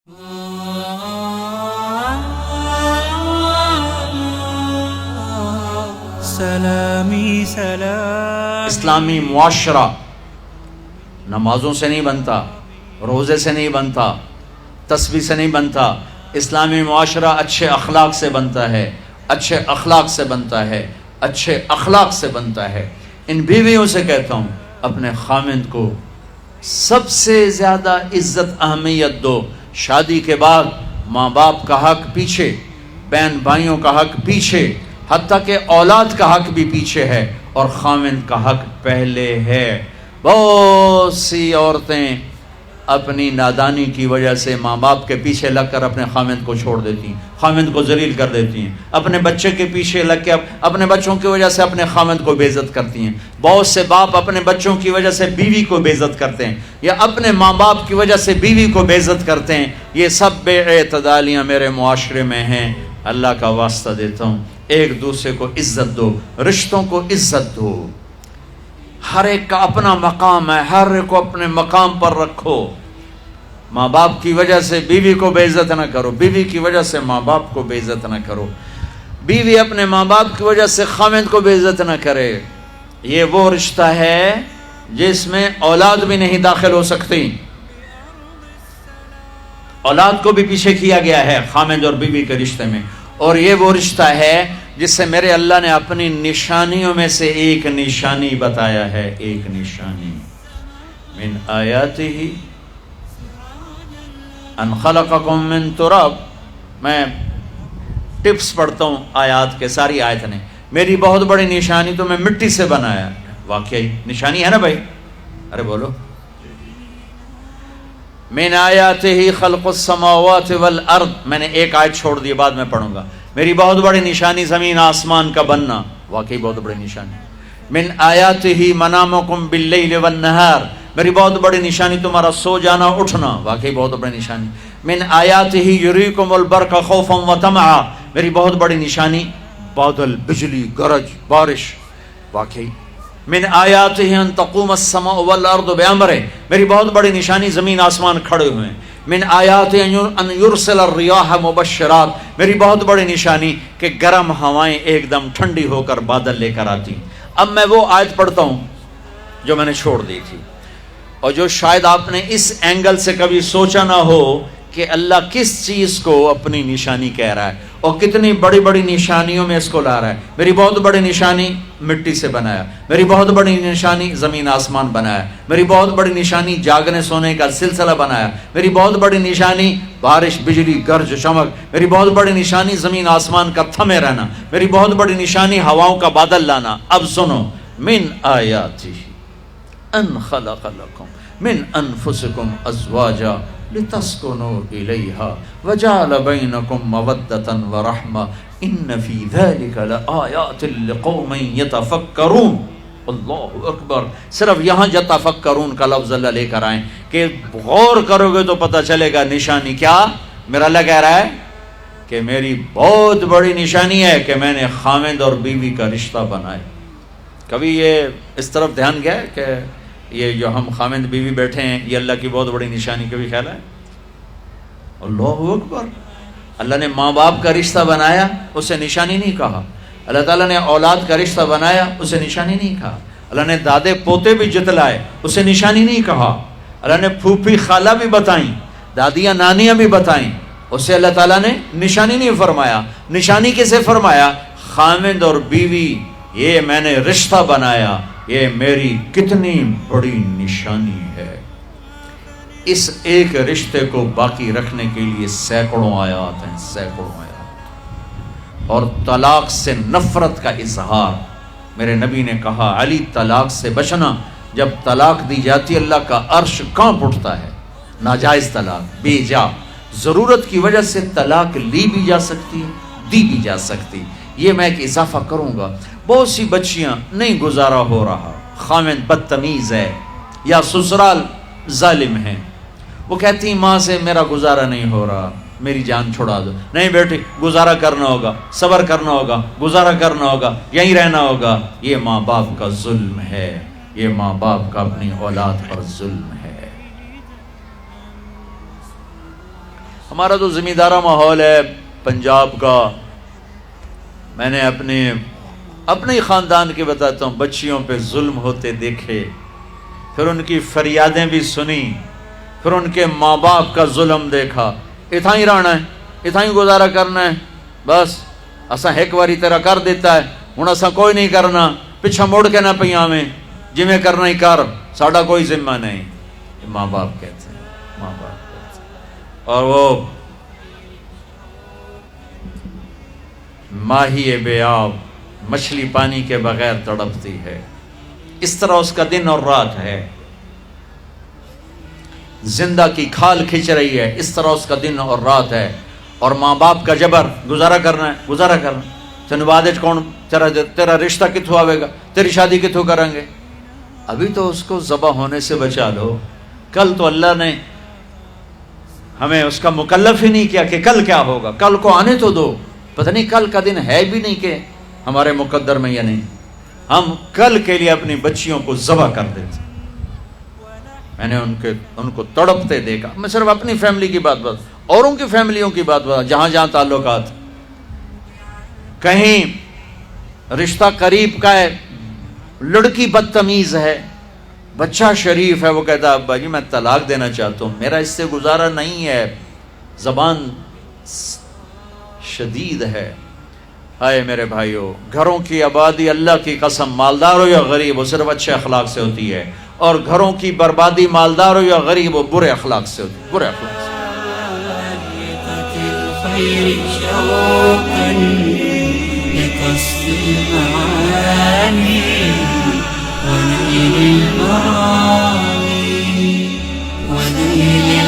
سلامی سلام. اسلامی معاشرہ نمازوں سے نہیں بنتا، روزے سے نہیں بنتا، تسبیح سے نہیں بنتا. اسلامی معاشرہ اچھے اخلاق سے بنتا ہے، اچھے اخلاق سے بنتا ہے، اچھے اخلاق سے بنتا ہے. ان بیویوں سے کہتا ہوں اپنے خامند کو سب سے زیادہ عزت اہمیت دو. شادی کے بعد ماں باپ کا حق پیچھے، بہن بھائیوں کا حق پیچھے، حتیٰ کہ اولاد کا حق بھی پیچھے ہے اور خامند کا حق پہلے ہے. بہت سی عورتیں اپنی نادانی کی وجہ سے ماں باپ کے پیچھے لگ کر اپنے خامند کو چھوڑ دیتی ہیں، خامند کو ذلیل کر دیتی ہیں. اپنے بچے کے پیچھے لگ کے اپنے بچوں کی وجہ سے اپنے خامند کو بے عزت کرتی ہیں. بہت سے باپ اپنے بچوں کی وجہ سے بیوی کو بے عزت کرتے ہیں، یا اپنے ماں باپ کی وجہ سے بیوی کو بے عزت کرتے ہیں. یہ سب بے اعتدالیاں میرے معاشرے میں ہیں. اللہ کا واسطہ دیتا ہوں ایک دوسرے کو عزت دو، رشتوں کو عزت دو. ہر ایک کا اپنا مقام ہے، ہر ایک کو اپنے مقام پر رکھو. ماں باپ کی وجہ سے بیوی کو بے عزت نہ کرو، بیوی کی وجہ سے ماں باپ کو بے عزت نہ کرو، بیوی اپنے ماں باپ کی وجہ سے خامند کو بے عزت نہ کرے. یہ وہ رشتہ ہے جس میں اولاد بھی نہیں داخل ہو سکتی. اولاد کو بھی پیچھے کیا گیا ہے خامند اور بیوی کے رشتے میں. اور یہ وہ رشتہ ہے جس سے میرے اللہ نے اپنی نشانیوں میں سے ایک نشانی بتایا ہے. ایک نشانی من آیاتہ ان خلقکم من تراب. میں ٹپس پڑھتا ہوں آیات کے، ساری آیت نے. میری بہت بڑی نشانی تو میں مٹی سے بنایا. واقعی نشانی ہے نا بھائی؟ ارے بولو. من آیاتہ خلق السماوات والارض. میں نے ایک آیت چھوڑ دی، بعد میں پڑھوں گا. میری بہت بڑی نشانی زمین آسمان کا بننا. واقعی بہت بڑی نشانی. من آیاتہ منامکم باللیل والنہار. میری بہت بڑی نشانی تمہارا سو جانا اٹھنا. واقعی بہت بڑی نشانی. من آیاتہ یریکم البرق خوفا وطمعا. میری بہت بڑی نشانی بادل، بجلی، گرج، بارش. واقعی. من آیاتہ ان تقوم السماء والارض بامرہ. میری بہت بڑی نشانی زمین آسمان کھڑے ہوئے ہیں. من آیاتہ ان یرسل الریاح مبشرات. میری بہت بڑی نشانی کہ گرم ہوائیں ایک دم ٹھنڈی ہو کر بادل لے کر آتی. اب میں وہ آیت پڑھتا ہوں جو میں نے چھوڑ دی تھی، اور جو شاید آپ نے اس اینگل سے کبھی سوچا نہ ہو کہ اللہ کس چیز کو اپنی نشانی کہہ رہا ہے اور کتنی بڑی بڑی نشانیوں میں اس کو لا رہا ہے. میری بہت بڑی نشانی مٹی سے بنایا. میری بہت بڑی نشانی زمین آسمان بنایا. میری بہت بڑی نشانی جاگنے سونے کا سلسلہ بنایا. میری بہت بڑی نشانی بارش، بجلی، گرج، چمک. میری بہت بڑی نشانی زمین آسمان کا تھمے رہنا. میری بہت بڑی نشانی ہواؤں کا بادل لانا. اب سنو. من آیاتہ ان خلق لکم من انفسکم ازواجا لتسکنوا الیہا وجعل بینکم مودۃ ورحمہ ان فی ذلک لآیات لقوم یتفکرون. اللہ اکبر. صرف یہاں یتفکرون کا لفظ اللہ لے کر آئیں کہ غور کرو گے تو پتہ چلے گا نشانی کیا. میرا اللہ کہہ رہا ہے کہ میری بہت بڑی نشانی ہے کہ میں نے خامند اور بیوی کا رشتہ بنایا. کبھی یہ اس طرف دھیان گیا ہے کہ یہ جو ہم خامند بیوی بیٹھے ہیں یہ اللہ کی بہت بڑی نشانی کبھی خیال ہے؟ اللہ اکبر. اللہ نے ماں باپ کا رشتہ بنایا، اسے نشانی نہیں کہا. اللہ تعالیٰ نے اولاد کا رشتہ بنایا، اسے نشانی نہیں کہا. اللہ نے دادے پوتے بھی جتلائے، اسے نشانی نہیں کہا. اللہ نے پھوپھی خالہ بھی بتائیں، دادیاں نانیاں بھی بتائیں، اسے اللہ تعالیٰ نے نشانی نہیں فرمایا. نشانی کسے فرمایا؟ خامند اور بیوی. یہ میں نے رشتہ بنایا، یہ میری کتنی بڑی نشانی ہے. اس ایک رشتے کو باقی رکھنے کے لیے سینکڑوں آیات ہیں، سینکڑوں آیات. اور طلاق سے نفرت کا اظہار. میرے نبی نے کہا علی طلاق سے بچنا. جب طلاق دی جاتی اللہ کا عرش کانپ اٹھتا ہے. ناجائز طلاق، بے جا ضرورت کی وجہ سے طلاق لی بھی جا سکتی، دی بھی جا سکتی. یہ میں ایک اضافہ کروں گا. بہت سی بچیاں نہیں گزارا ہو رہا، خامند بدتمیز ہے یا سسرال ظالم ہے، وہ کہتی ہیں ماں سے میرا گزارا نہیں ہو رہا، میری جان چھڑا دو. نہیں بیٹی، گزارا کرنا ہوگا، صبر کرنا ہوگا، گزارا کرنا ہوگا، یہیں رہنا ہوگا. یہ ماں باپ کا ظلم ہے، یہ ماں باپ کا اپنی اولاد پر ظلم ہے. ہمارا تو زمیندارہ ماحول ہے پنجاب کا. میں نے اپنے ہی خاندان کے بتاتا ہوں، بچیوں پہ ظلم ہوتے دیکھے، پھر ان کی فریادیں بھی سنی، پھر ان کے ماں باپ کا ظلم دیکھا. اتھا ہی رہنا ہے، اتھا ہی گزارا کرنا ہے، بس اساں ایک باری تیرا کر دیتا ہے، ہن اساں کوئی نہیں کرنا، پیچھا مڑ کے نہ پئیاں میں، جی میں کرنا ہی کر، ساڈا کوئی ذمہ نہیں. یہ ماں باپ کہتے ہیں، ماں باپ کہتے ہیں. اور وہ ماہی بے آب، مچھلی پانی کے بغیر تڑپتی ہے، اس طرح اس کا دن اور رات ہے. زندہ کی کھال کھچ رہی ہے، اس طرح اس کا دن اور رات ہے. اور ماں باپ کا جبر، گزارا کرنا ہے، گزارا کرنا. تینوں بعد کون تیرا رشتہ کتوں آئے گا، تیری شادی کتوں کریں گے؟ ابھی تو اس کو ذبح ہونے سے بچا لو. کل تو اللہ نے ہمیں اس کا مکلف ہی نہیں کیا کہ کل کیا ہوگا، کل کو آنے تو دو. پتہ نہیں کل کا دن ہے بھی نہیں کہ ہمارے مقدر میں یا نہیں. ہم کل کے لیے اپنی بچیوں کو ذبح کر دیتے. میں نے ان کو تڑپتے دیکھا. میں صرف اپنی فیملی کی بات اوروں کی فیملیوں کی بات جہاں جہاں تعلقات. کہیں رشتہ قریب کا ہے، لڑکی بدتمیز ہے، بچہ شریف ہے، وہ کہتا ہے ابا جی میں طلاق دینا چاہتا ہوں، میرا اس سے گزارا نہیں ہے، زبان شدید ہے. آئے میرے بھائیو، گھروں کی آبادی اللہ کی قسم، مالدار ہو یا غریب ہو، صرف اچھے اخلاق سے ہوتی ہے. اور گھروں کی بربادی مالدار ہو یا غریب ہو، برے اخلاق سے ہوتی ہے، برے اخلاق سے. ونيل